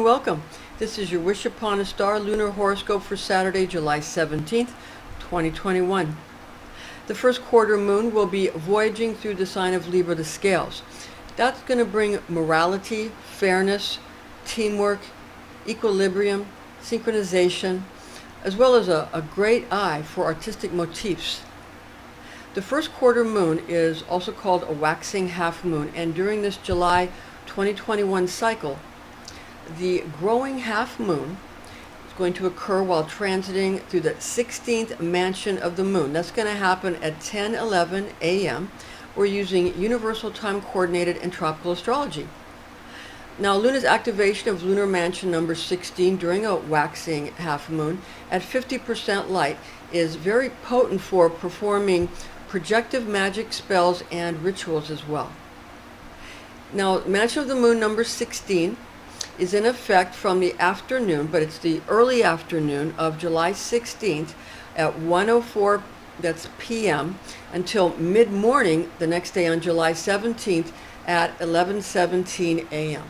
welcome. This is your Wish Upon a Star Lunar Horoscope for Saturday, July 17th, 2021. The first quarter moon will be voyaging through the sign of Libra, the scales. That's going to bring morality, fairness, teamwork, equilibrium, synchronization, as well as a great eye for artistic motifs. The first quarter moon is also called a waxing half moon, and during this July 2021 cycle, the growing half moon is going to occur while transiting through the 16th mansion of the moon. That's going to happen at 10:11 a.m. We're using Universal Time Coordinated and Tropical Astrology. Now, Luna's activation of lunar mansion number 16 during a waxing half moon at 50% light is very potent for performing projective magic spells and rituals as well. Now, mansion of the moon number 16 is in effect from the afternoon, but it's the early afternoon of July 16th at 1:04 p.m. until mid-morning the next day on July 17th at 11:17 a.m.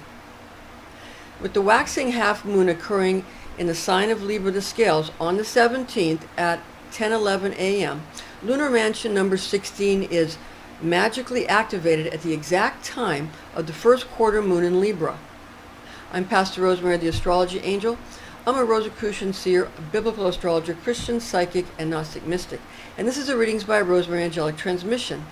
With the waxing half moon occurring in the sign of Libra, the scales, on the 17th at 10:11 a.m., lunar mansion number 16 is magically activated at the exact time of the first quarter moon in Libra. I'm Pastor Rosemary, the Astrology Angel. I'm a Rosicrucian seer, a biblical astrologer, Christian psychic, and Gnostic mystic. And this is a Readings by Rosemary angelic transmission.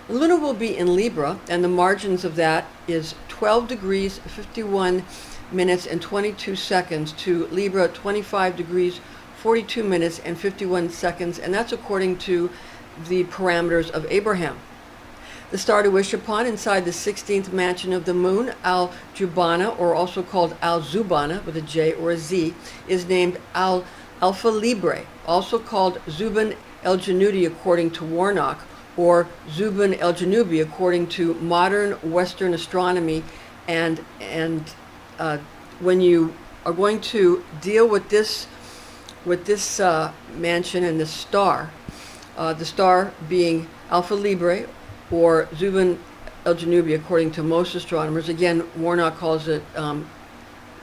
Luna will be in Libra, and the margins of that is 12 degrees, 51 minutes, and 22 seconds to Libra, 25 degrees, 42 minutes, and 51 seconds, and that's according to the parameters of Abraham. The star to wish upon inside the 16th mansion of the moon, Al-Jubana, or also called Al-Zubana with a J or a Z, is named Al-Alpha Librae, also called Zubenelgenubi according to Warnock, or Zubenelgenubi according to modern Western astronomy. And when you are going to deal with this mansion and this star, the star being Alpha Librae, or Zubenelgenubi according to most astronomers. Again, Warnock calls it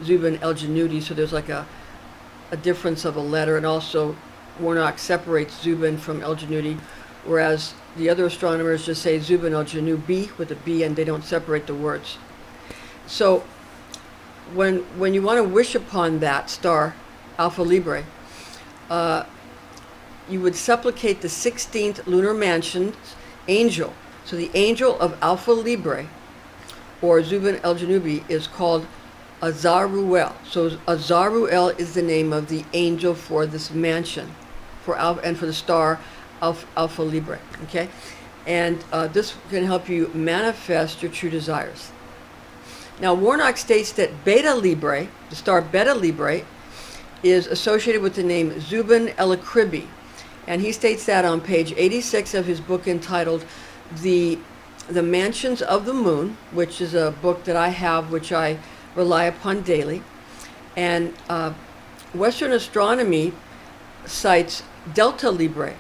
Zubenelgenubi, so there's like a difference of a letter, and also Warnock separates Zuben from Elgenubi, whereas the other astronomers just say Zubenelgenubi with a B, and they don't separate the words. So when you want to wish upon that star, Alpha Librae, you would supplicate the 16th lunar mansion's angel. So the angel of Alpha Librae, or Zubenelgenubi, is called Azaruel. So Azaruel is the name of the angel for this mansion, for Alpha, and for the star Alpha Librae. Okay, and this can help you manifest your true desires. Now, Warnock states that Beta Librae, the star Beta Librae, is associated with the name Zubenelgenubi, and he states that on page 86 of his book entitled The Mansions of the Moon, which is a book that I have, which I rely upon daily. And Western astronomy cites Delta Librae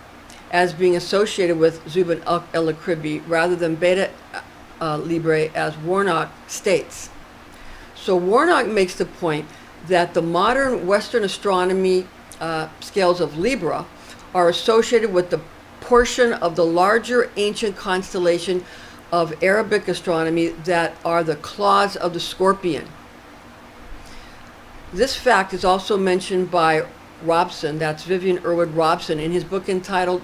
as being associated with Zubenelgenubi rather than Beta Librae, as Warnock states. So Warnock makes the point that the modern Western astronomy scales of Libra are associated with the portion of the larger ancient constellation of Arabic astronomy that are the claws of the scorpion. This fact is also mentioned by Robson, that's Vivian Irwood Robson, in his book entitled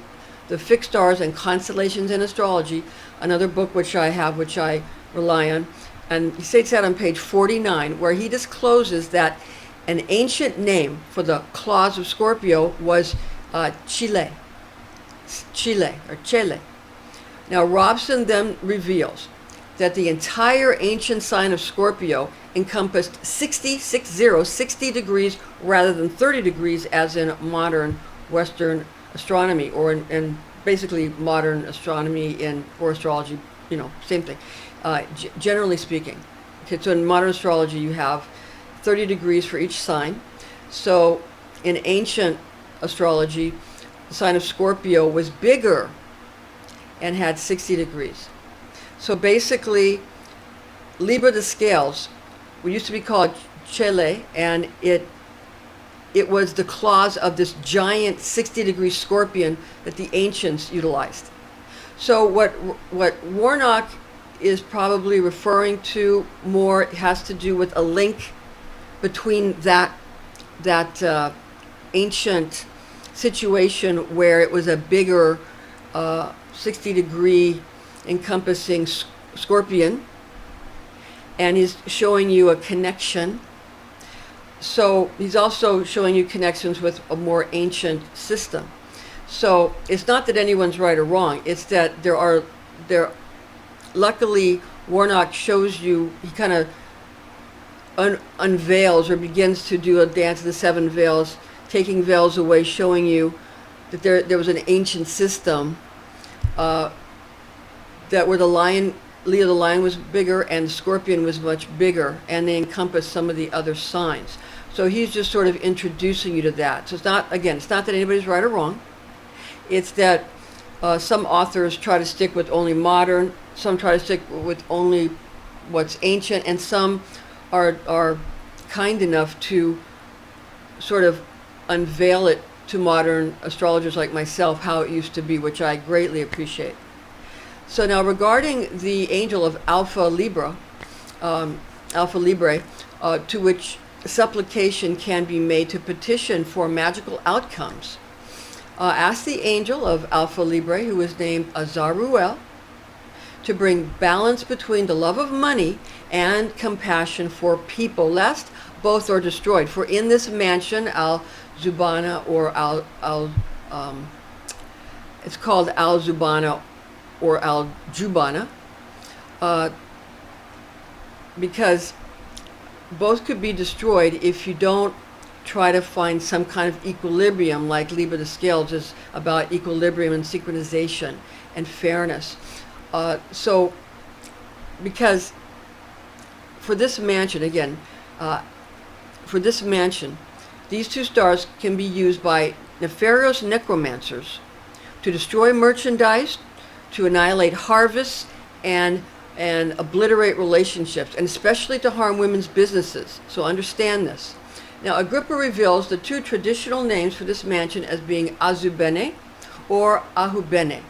The Fixed Stars and Constellations in Astrology, another book which I have, which I rely on. And he states that on page 49, where he discloses that an ancient name for the claws of Scorpio was Chile. Now, Robson then reveals that the entire ancient sign of Scorpio encompassed 60 degrees rather than 30 degrees as in modern Western astronomy, or in basically modern astronomy or astrology, same thing, generally speaking. Okay, so in modern astrology you have 30 degrees for each sign. So in ancient astrology, the sign of Scorpio was bigger and had 60 degrees. So basically, Libra the scales, what used to be called Chile, and it was the claws of this giant 60-degree scorpion that the ancients utilized. So what Warnock is probably referring to more has to do with a link between that ancient situation where it was a bigger 60-degree encompassing scorpion, and he's showing you a connection. So he's also showing you connections with a more ancient system. So it's not that anyone's right or wrong, it's that luckily Warnock shows you, he kind of unveils or begins to do a dance of the seven veils, taking veils away, showing you that there was an ancient system that where the lion, Leo the lion, was bigger and the scorpion was much bigger, and they encompass some of the other signs. So he's just sort of introducing you to that. So it's not that anybody's right or wrong. It's that some authors try to stick with only modern, some try to stick with only what's ancient, and some are kind enough to sort of unveil it to modern astrologers like myself how it used to be, which I greatly appreciate. So now regarding the angel of Alpha Librae, to which supplication can be made to petition for magical outcomes, ask the angel of Alpha Librae, who is named Azaruel, to bring balance between the love of money and compassion for people, lest both are destroyed. For in this mansion, Al-Zubana or it's called Al-Zubana or Al-Jubana, because both could be destroyed if you don't try to find some kind of equilibrium, like Libra the Scales is about equilibrium and synchronization and fairness. So, because for this mansion, again, these two stars can be used by nefarious necromancers to destroy merchandise, to annihilate harvests, and obliterate relationships, and especially to harm women's businesses. So understand this. Now, Agrippa reveals the two traditional names for this mansion as being Azubene or Ahubene,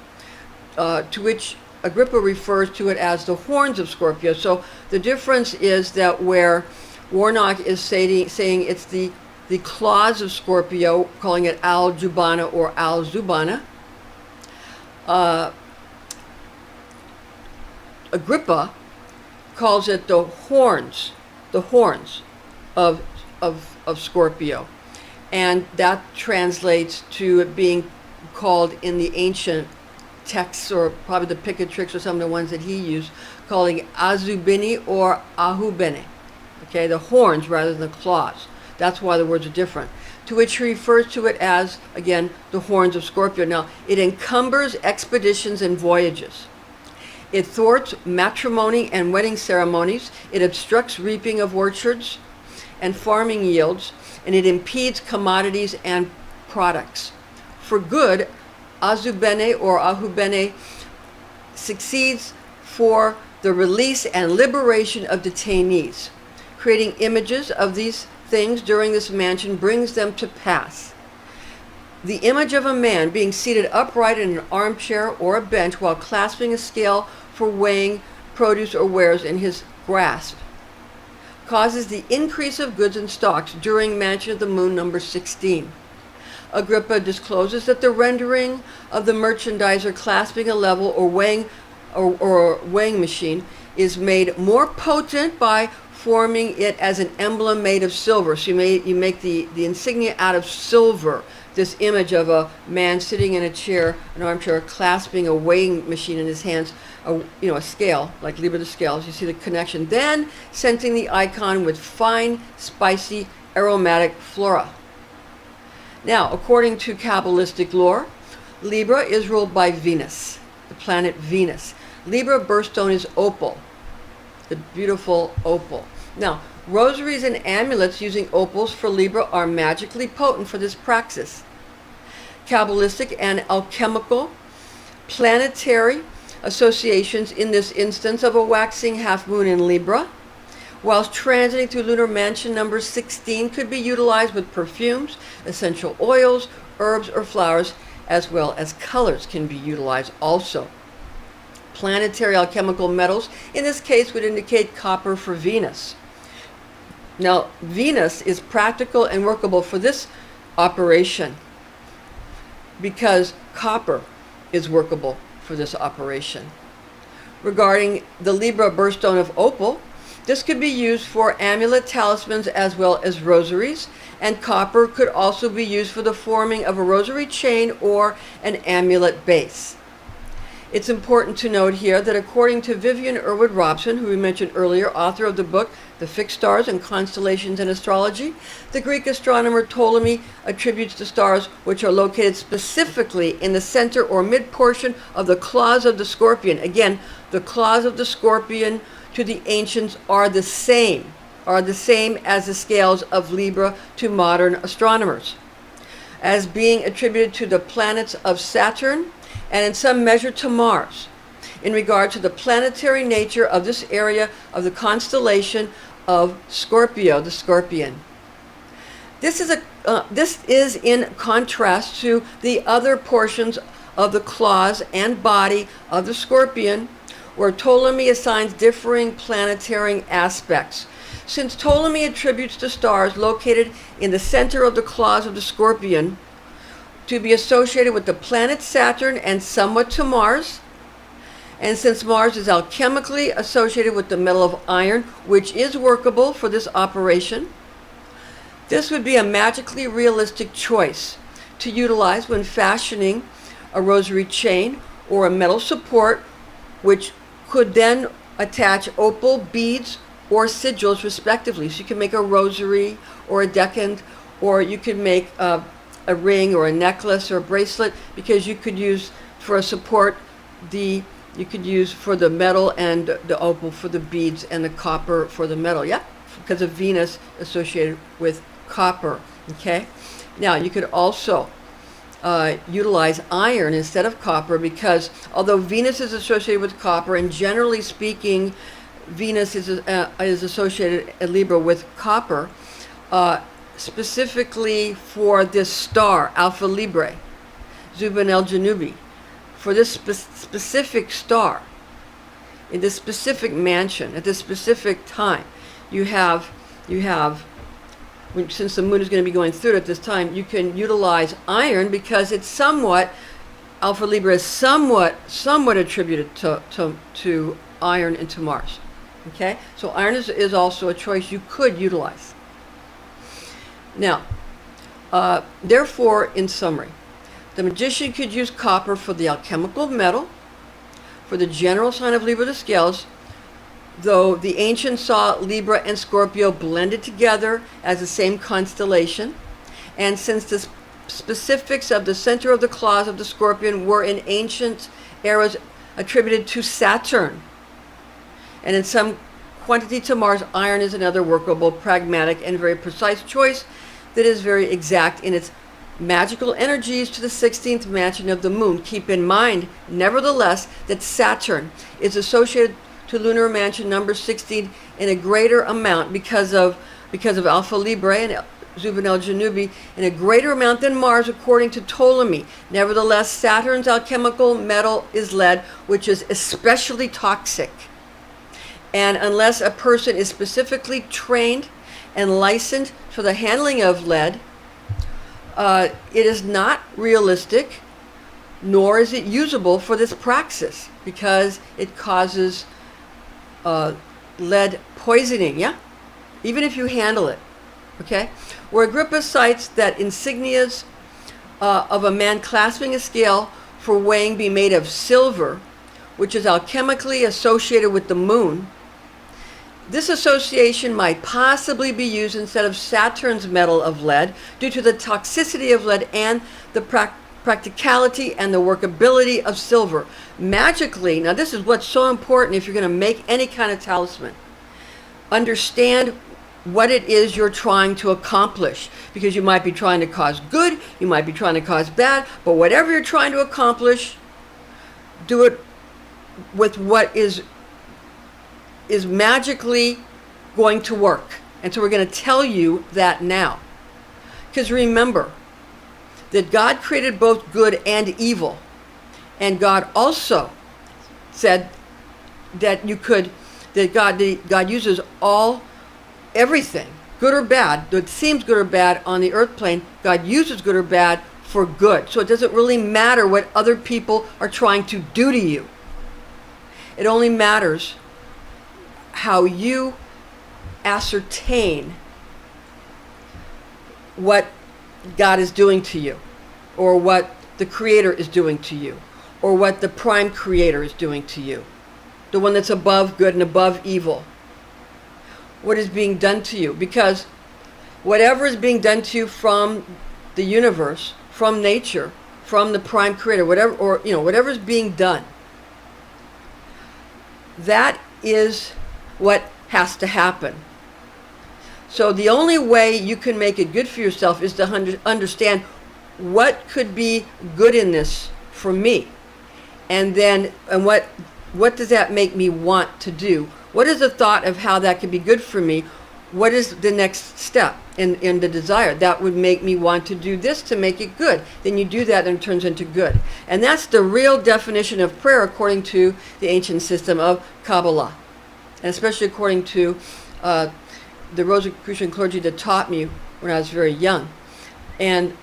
to which Agrippa refers to it as the horns of Scorpio. So the difference is that where Warnock is saying it's the claws of Scorpio, calling it Al-Jubana or Al-Zubana, Agrippa calls it the horns of Scorpio, and that translates to it being called in the ancient texts, or probably the Picatrix or some of the ones that he used, calling Azubini or Ahubene. Okay, the horns rather than the claws. That's why the words are different. To which he refers to it as, again, the horns of Scorpio. Now, it encumbers expeditions and voyages. It thwarts matrimony and wedding ceremonies. It obstructs reaping of orchards and farming yields, and it impedes commodities and products. For good, Azubene or Ahubene succeeds for the release and liberation of detainees. Creating images of these things during this mansion brings them to pass. The image of a man being seated upright in an armchair or a bench while clasping a scale for weighing produce or wares in his grasp causes the increase of goods and stocks during Mansion of the Moon number 16. Agrippa discloses that the rendering of the merchandiser clasping a level or weighing machine is made more potent by forming it as an emblem made of silver. So you make the insignia out of silver. This image of a man sitting in a chair, an armchair, clasping a weighing machine in his hands, a scale, like Libra the Scales. You see the connection. Then scenting the icon with fine, spicy, aromatic flora. Now, according to Kabbalistic lore, Libra is ruled by Venus, the planet Venus. Libra birthstone is opal, the beautiful opal. Now, rosaries and amulets using opals for Libra are magically potent for this praxis. Kabbalistic and alchemical planetary associations in this instance of a waxing half moon in Libra whilst transiting through lunar mansion number 16, could be utilized with perfumes, essential oils, herbs, or flowers, as well as colors can be utilized also. Planetary alchemical metals, in this case, would indicate copper for Venus. Now, Venus is practical and workable for this operation because copper is workable for this operation. Regarding the Libra birthstone of Opal, this could be used for amulet talismans as well as rosaries, and copper could also be used for the forming of a rosary chain or an amulet base. It's important to note here that according to Vivian Irwood Robson, who we mentioned earlier, author of the book The Fixed Stars and Constellations in Astrology, the Greek astronomer Ptolemy attributes the stars which are located specifically in the center or mid-portion of the claws of the scorpion. Again, the claws of the scorpion to the ancients are the same as the scales of Libra to modern astronomers, as being attributed to the planets of Saturn and in some measure to Mars, in regard to the planetary nature of this area of the constellation of Scorpio, the scorpion. This is in contrast to the other portions of the claws and body of the scorpion, where Ptolemy assigns differing planetary aspects. Since Ptolemy attributes the stars located in the center of the claws of the scorpion to be associated with the planet Saturn and somewhat to Mars, and since Mars is alchemically associated with the metal of iron, which is workable for this operation, this would be a magically realistic choice to utilize when fashioning a rosary chain or a metal support, which could then attach opal beads or sigils respectively. So you can make a rosary or a decant, or you could make a ring or a necklace or a bracelet, because you could use for a support you could use for the metal and the opal for the beads and the copper for the metal. Yeah, because of Venus associated with copper. Okay, now you could also utilize iron instead of copper, because although Venus is associated with copper, and generally speaking Venus is associated in Libra with copper, specifically for this star, Alpha Librae, Zubenelgenubi, for this specific star, in this specific mansion, at this specific time, you have, since the moon is going to be going through it at this time, you can utilize iron because it's somewhat, Alpha Libra is somewhat attributed to iron and to Mars. Okay, so iron is also a choice you could utilize. Now, therefore, in summary, the magician could use copper for the alchemical metal, for the general sign of Libra, the scales, though the ancients saw Libra and Scorpio blended together as the same constellation, and since the specifics of the center of the claws of the scorpion were in ancient eras attributed to Saturn, and in some quantity to Mars, iron is another workable, pragmatic, and very precise choice that is very exact in its magical energies to the 16th mansion of the moon. Keep in mind, nevertheless, that Saturn is associated to lunar mansion number 16 in a greater amount because of Alpha Librae and Zubenelgenubi, in a greater amount than Mars, according to Ptolemy. Nevertheless, Saturn's alchemical metal is lead, which is especially toxic. And unless a person is specifically trained and licensed for the handling of lead, it is not realistic, nor is it usable for this praxis, because it causes lead poisoning, yeah? Even if you handle it, okay? Where Agrippa cites that insignias of a man clasping a scale for weighing be made of silver, which is alchemically associated with the moon, this association might possibly be used instead of Saturn's metal of lead due to the toxicity of lead and the practicality and the workability of silver. Magically, now this is what's so important if you're going to make any kind of talisman. Understand what it is you're trying to accomplish, because you might be trying to cause good, you might be trying to cause bad, but whatever you're trying to accomplish, do it with what is magically going to work. And so we're going to tell you that now. Because remember that God created both good and evil. And God also said that God uses everything, good or bad, that seems good or bad on the earth plane, God uses good or bad for good. So it doesn't really matter what other people are trying to do to you. It only matters how you ascertain what God is doing to you, or what the Creator is doing to you, or what the prime creator is doing to you, the one that's above good and above evil. What is being done to you? Because whatever is being done to you from the universe, from nature, from the prime creator, whatever is being done, that is what has to happen. So the only way you can make it good for yourself is to understand what could be good in this for me. And what does that make me want to do? What is the thought of how that could be good for me? What is the next step in the desire that would make me want to do this to make it good? Then you do that and it turns into good. And that's the real definition of prayer according to the ancient system of Kabbalah. And especially according to the Rosicrucian clergy that taught me when I was very young. And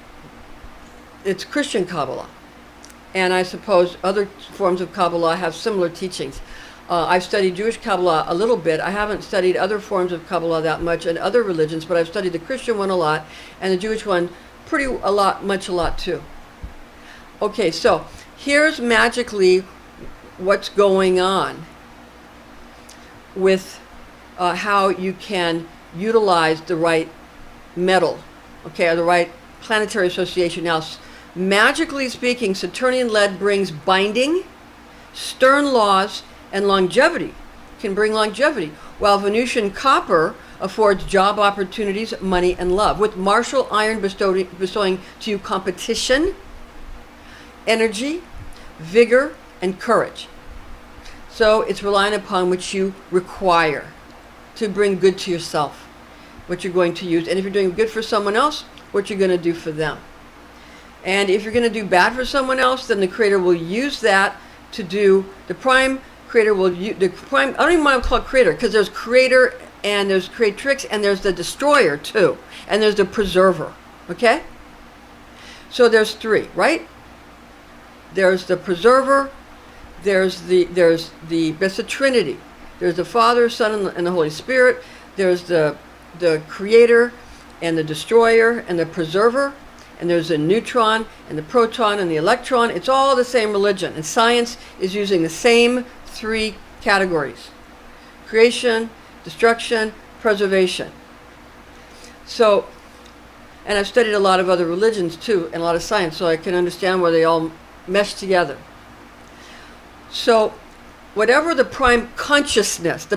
it's Christian Kabbalah. And I suppose other forms of Kabbalah have similar teachings. I've studied Jewish Kabbalah a little bit. I haven't studied other forms of Kabbalah that much and other religions, but I've studied the Christian one a lot and the Jewish one a lot too. Okay, so here's magically what's going on with how you can utilize the right metal, okay, or the right planetary association. Now, magically speaking, Saturnian lead brings binding, stern laws, and longevity, can bring longevity, while Venusian copper affords job opportunities, money, and love, with martial iron bestowing to you competition, energy, vigor, and courage. So it's relying upon what you require to bring good to yourself, what you're going to use. And if you're doing good for someone else, what you're going to do for them. And if you're going to do bad for someone else, then the Creator will use that to do, the prime creator will use, I don't even want to call it creator, because there's creator and there's creatrix and there's the destroyer too. And there's the preserver, okay? So there's three, right? There's the preserver, there's the Trinity. There's the Father, Son, and the Holy Spirit. There's the creator and the destroyer and the preserver. And there's the neutron and the proton and the electron. It's all the same religion. And science is using the same three categories: creation, destruction, preservation. So, and I've studied a lot of other religions too, and a lot of science, so I can understand where they all mesh together. So, whatever the prime consciousness,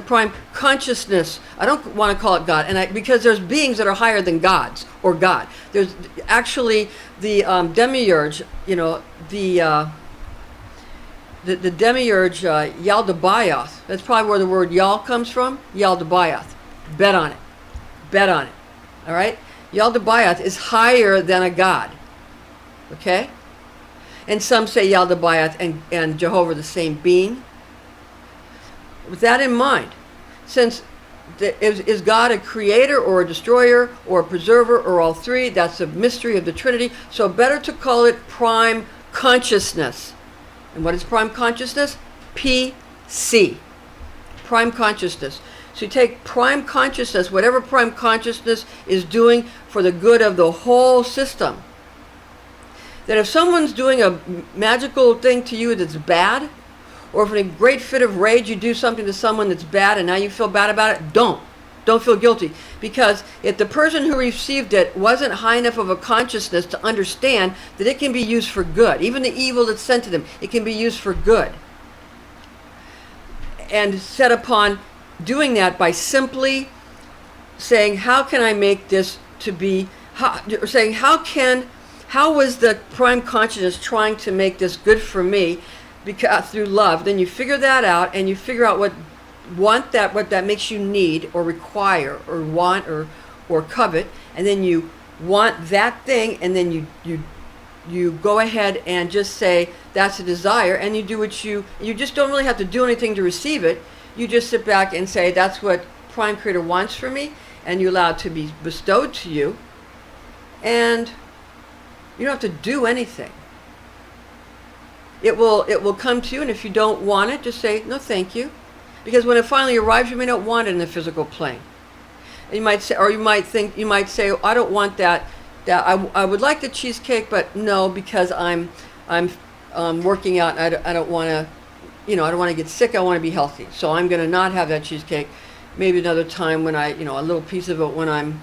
I don't want to call it God, because there's beings that are higher than gods or God. There's actually the demiurge, the demiurge Yaldabaoth. That's probably where the word Yal comes from. Yaldabaoth. Bet on it. All right. Yaldabaoth is higher than a god. Okay. And some say Yaldabaoth and Jehovah are the same being. With that in mind, since is God a creator or a destroyer or a preserver or all three? That's the mystery of the Trinity. So better to call it prime consciousness. And what is prime consciousness? PC. Prime consciousness. So you take prime consciousness, whatever prime consciousness is doing for the good of the whole system. That if someone's doing a magical thing to you that's bad, or if in a great fit of rage you do something to someone that's bad and now you feel bad about it, don't feel guilty. Because if the person who received it wasn't high enough of a consciousness to understand that it can be used for good, even the evil that's sent to them, it can be used for good. And set upon doing that by simply saying, how can I make this to be, how was the prime consciousness trying to make this good for me? Because through love, then you figure that out, and you figure out want that, what that makes you need or require or want or covet, and then you want that thing, and then you go ahead and just say that's a desire, and you do what you just don't really have to do anything to receive it. You just sit back and say that's what Prime Creator wants for me, and you allow it to be bestowed to you, and you don't have to do anything. It will come to you, and if you don't want it, just say no thank you, because when it finally arrives, you may not want it in the physical plane. And you might say, or you might say, oh, I don't want that. I would like the cheesecake, but no, because I'm working out. And I don't want to, I don't want to get sick. I want to be healthy, so I'm going to not have that cheesecake. Maybe another time when a little piece of it when I'm,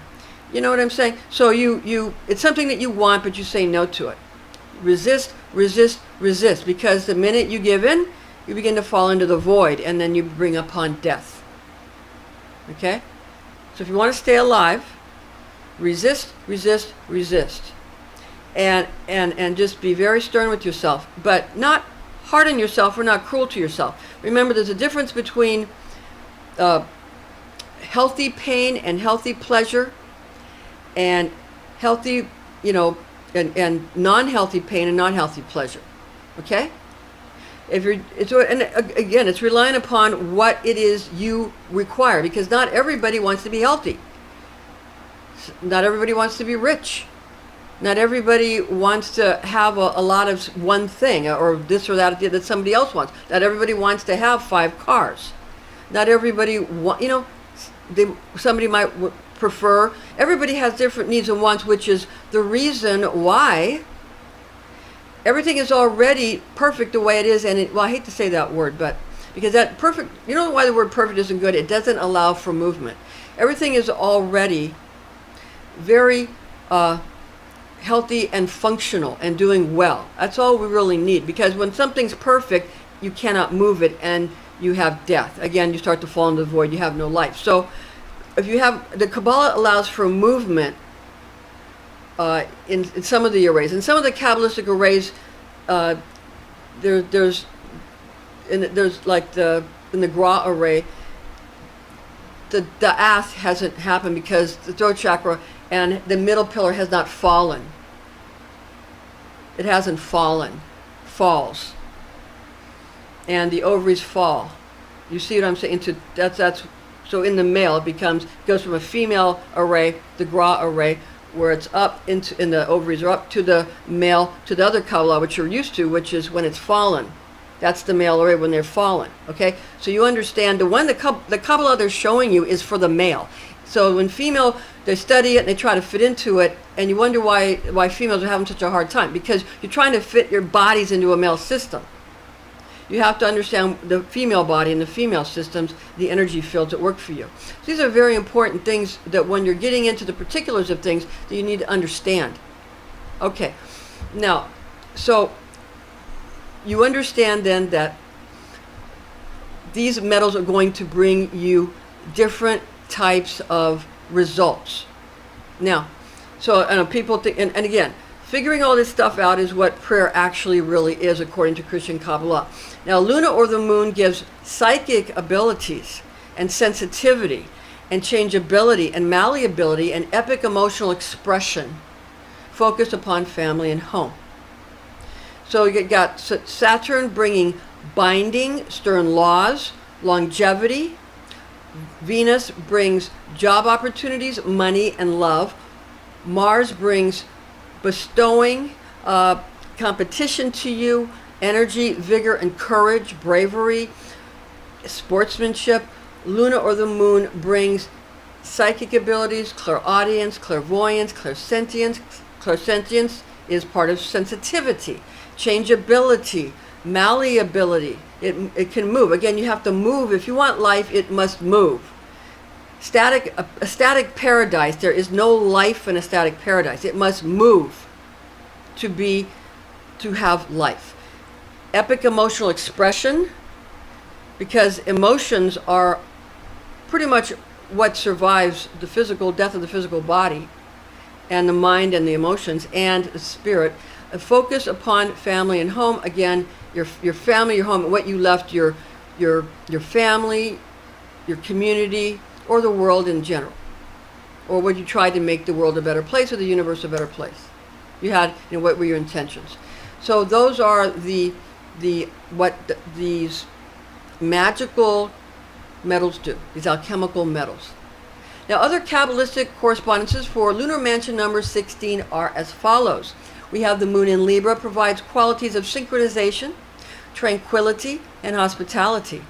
you know what I'm saying? So it's something that you want, but you say no to it. Resist, resist, resist, because the minute you give in, you begin to fall into the void, and then you bring upon death. Okay? So if you want to stay alive, resist, resist, resist. And just be very stern with yourself, but not hard on yourself or not cruel to yourself. Remember, there's a difference between healthy pain and healthy pleasure, and healthy, and non-healthy pain and non-healthy pleasure. Okay? It's relying upon what it is you require, because not everybody wants to be healthy. Not everybody wants to be rich. Not everybody wants to have a lot of one thing, or this or that somebody else wants. Not everybody wants to have 5 cars. Not everybody somebody might prefer. Everybody has different needs and wants, which is the reason why everything is already perfect the way it is. And I hate to say that word, but because that perfect, you know why the word perfect isn't good? It doesn't allow for movement. Everything is already very healthy and functional and doing well. That's all we really need, because when something's perfect, you cannot move it, and you have death. Again, you start to fall into the void. You have no life. So if you have, the Kabbalah allows for movement in some of the arrays. In some of the Kabbalistic arrays, there's like in the Gra array, the Ath hasn't happened because the throat chakra and the middle pillar has not fallen. It hasn't fallen. Falls. And the ovaries fall. You see what I'm saying? So in the male, it goes from a female array, the Gra array, where it's up in the ovaries are up to the male, to the other Kabbalah, which you're used to, which is when it's fallen. That's the male array when they're fallen. Okay? So you understand the Kabbalah they're showing you is for the male. So when female, they study it and they try to fit into it, and you wonder why females are having such a hard time, because you're trying to fit your bodies into a male system. You have to understand the female body and the female systems, the energy fields that work for you. So these are very important things that when you're getting into the particulars of things that you need to understand. Okay, now, so you understand then that these metals are going to bring you different types of results. Now, so I know people think, and again, figuring all this stuff out is what prayer actually really is according to Christian Kabbalah. Now, Luna or the moon gives psychic abilities and sensitivity and changeability and malleability and epic emotional expression focused upon family and home. So you got Saturn bringing binding, stern laws, longevity. Venus brings job opportunities, money, and love. Mars brings bestowing competition to you, energy, vigor, and courage, bravery, sportsmanship. Luna or the moon brings psychic abilities, clairaudience, clairvoyance, clairsentience. Clairsentience is part of sensitivity, changeability, malleability. It can move. Again, you have to move. If you want life, it must move. A static paradise, there is no life in a static paradise. It must move to have life. Epic emotional expression, because emotions are pretty much what survives the physical death of the physical body, and the mind and the emotions and the spirit. A focus upon family and home. Again, your family, your home, what you left your family, your community, or the world in general? Or would you try to make the world a better place or the universe a better place? You had, what were your intentions? So those are these magical metals do, these alchemical metals. Now, other Kabbalistic correspondences for lunar mansion number 16 are as follows. We have the moon in Libra provides qualities of synchronization, tranquility, and hospitality.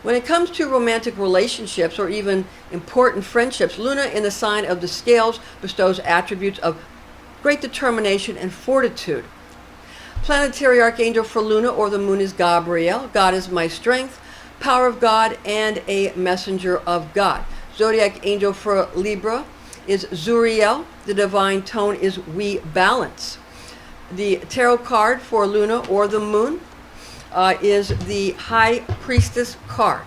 When it comes to romantic relationships or even important friendships, Luna in the sign of the scales bestows attributes of great determination and fortitude. Planetary archangel for Luna or the moon is Gabriel. God is my strength, power of God, and a messenger of God. Zodiac angel for Libra is Zuriel. The divine tone is we balance. The tarot card for Luna or the moon is the High Priestess card.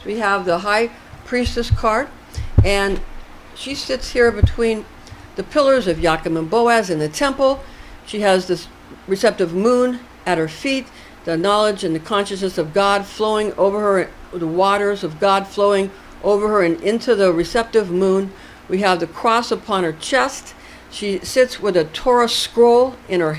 So we have the High Priestess card, and she sits here between the pillars of Yakim and Boaz in the temple. She has this receptive moon at her feet, the knowledge and the consciousness of God flowing over her, the waters of God flowing over her and into the receptive moon. We have the cross upon her chest. She sits with a Torah scroll in her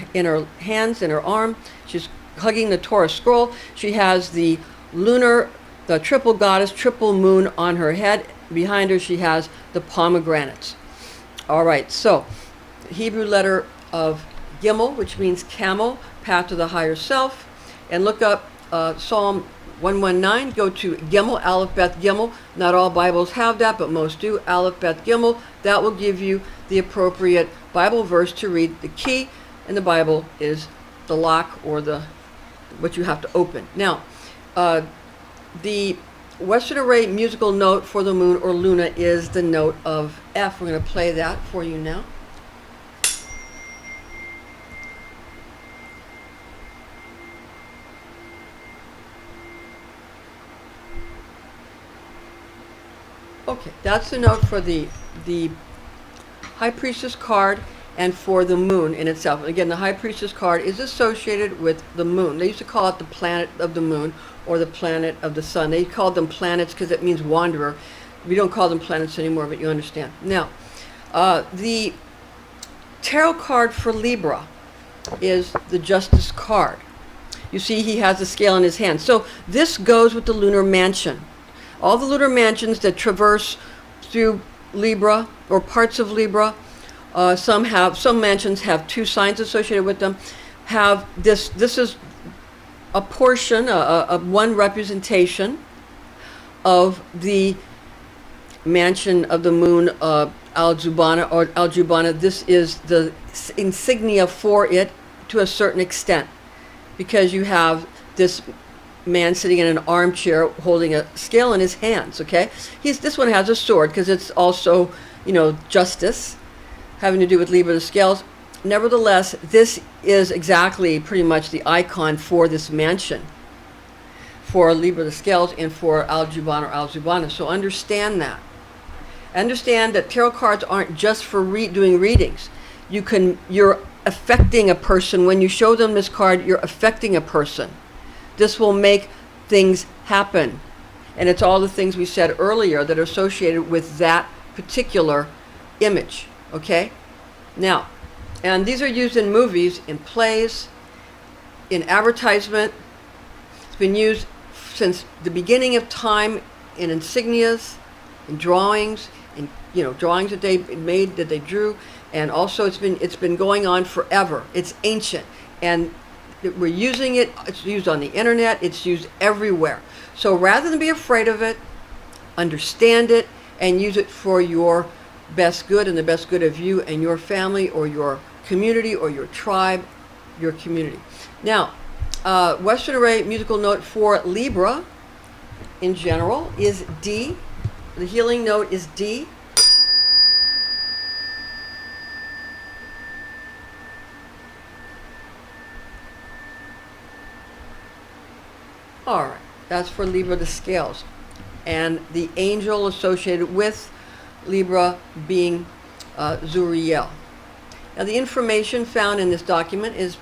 hands, in her arm. She's hugging the Torah scroll. She has the lunar, the triple goddess, triple moon on her head. Behind her she has the pomegranates. All right, so Hebrew letter of Gimel, which means camel, path to the higher self. And look up Psalm 119, go to Gimel, Aleph, Beth, Gimel. Not all Bibles have that, but most do. Aleph, Beth, Gimel. That will give you the appropriate Bible verse to read. The key in the Bible is the lock or what you have to open. Now, the Western Array musical note for the moon or Luna is the note of F. We're going to play that for you now. Okay, that's the note for the High Priestess card and for the moon in itself. And again, the High Priestess card is associated with the moon. They used to call it the planet of the moon or the planet of the sun. They called them planets because it means wanderer. We don't call them planets anymore, but you understand. Now, the tarot card for Libra is the Justice card. You see he has a scale in his hand. So this goes with the lunar mansion. All the lunar mansions that traverse through Libra or parts of Libra, some mansions have two signs associated with them, have this is a portion, one representation of the mansion of the moon, Al-Jubana or Al-Jubana. This is the insignia for it to a certain extent, because you have this man sitting in an armchair holding a scale in his hands. Okay, this one has a sword because it's also, justice, having to do with Libra, the scales. Nevertheless, this is exactly pretty much the icon for this mansion, for Libra, the scales, and for Al-Jubana or Al-Zubana. So understand that. Understand that tarot cards aren't just for doing readings. You're affecting a person. When you show them this card, you're affecting a person. This will make things happen. And it's all the things we said earlier that are associated with that particular image. Okay? Now, and these are used in movies, in plays, in advertisement. It's been used since the beginning of time in insignias, in drawings, in drawings that they made, that they drew, and also it's been going on forever. It's ancient, and we're using it. It's used on the internet. It's used everywhere. So rather than be afraid of it, understand it and use it for your best good and the best good of you and your family or your community or your tribe, your community. Now, Western Array musical note for Libra in general is D. The healing note is D. All right, that's for Libra, the scales. And the angel associated with Libra being Zuriel. Now, the information found in this document it's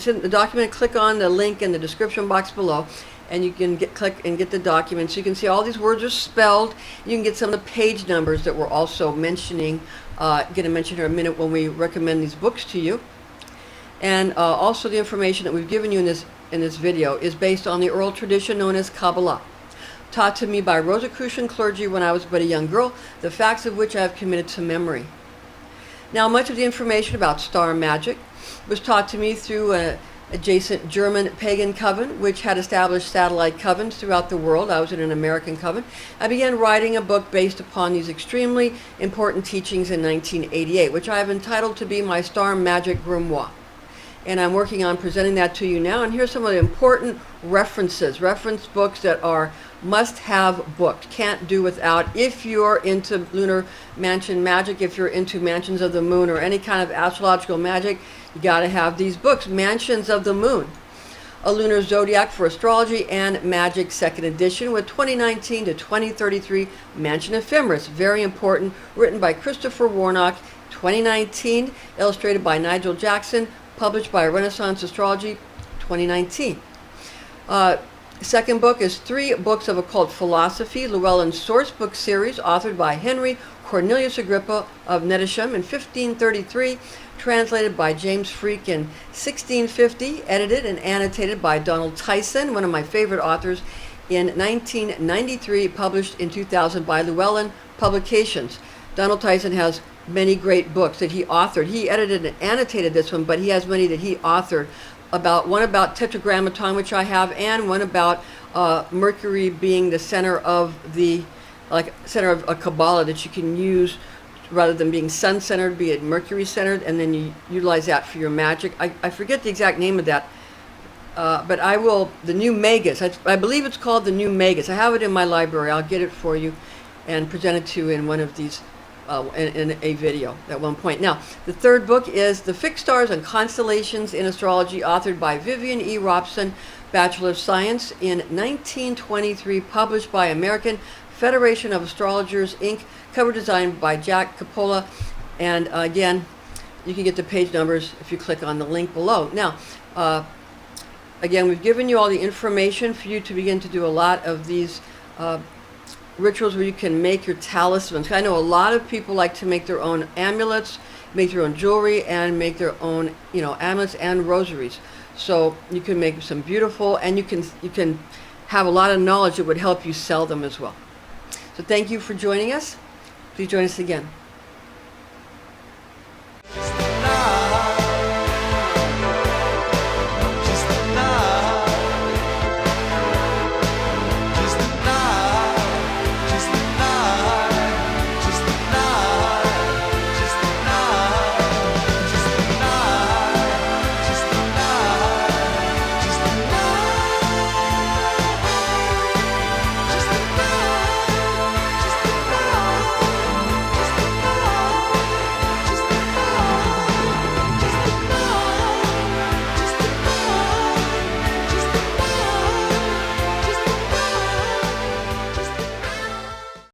in the document. Click on the link in the description box below, and you can click and get the document. So you can see all these words are spelled. You can get some of the page numbers that we're also mentioning, going to mention here in a minute when we recommend these books to you. And also the information that we've given you in this video is based on the oral tradition known as Kabbalah, taught to me by Rosicrucian clergy when I was but a young girl, the facts of which I have committed to memory. Now, much of the information about star magic was taught to me through an adjacent German pagan coven, which had established satellite covens throughout the world. I was in an American coven. I began writing a book based upon these extremely important teachings in 1988, which I have entitled to be my Star Magic Grimoire. And I'm working on presenting that to you now. And here's some of the important reference books that are must-have books, can't do without. If you're into lunar mansion magic, if you're into mansions of the moon or any kind of astrological magic, you got to have these books. Mansions of the Moon, A Lunar Zodiac for Astrology and Magic, 2nd edition, with 2019 to 2033 Mansion Ephemeris, very important, written by Christopher Warnock, 2019, illustrated by Nigel Jackson, published by Renaissance Astrology, 2019. Second book is 3 books of occult philosophy, Llewellyn's source book series, authored by Henry Cornelius Agrippa of Nettisham in 1533, translated by James Freak in 1650, edited and annotated by Donald Tyson, one of my favorite authors, in 1993, published in 2000 by Llewellyn Publications. Donald Tyson has many great books that he authored. He edited and annotated this one, but he has many that he authored. One about Tetragrammaton, which I have, and one about Mercury being the center of center of a Kabbalah that you can use rather than being sun-centered, be it Mercury-centered, and then you utilize that for your magic. I forget the exact name of that, but I will, the New Magus, I believe it's called the New Magus. I have it in my library. I'll get it for you and present it to you in one of these, in a video at one point. Now, the third book is The Fixed Stars and Constellations in Astrology, authored by Vivian E. Robson, Bachelor of Science, in 1923, published by American Federation of Astrologers, Inc., cover design by Jack Coppola, and again, you can get the page numbers if you click on the link below. Now, again, we've given you all the information for you to begin to do a lot of these rituals where you can make your talismans. I know a lot of people like to make their own amulets, make their own jewelry, and make their own, amulets and rosaries. So you can make some beautiful, and you can have a lot of knowledge that would help you sell them as well. So thank you for joining us. Please join us again.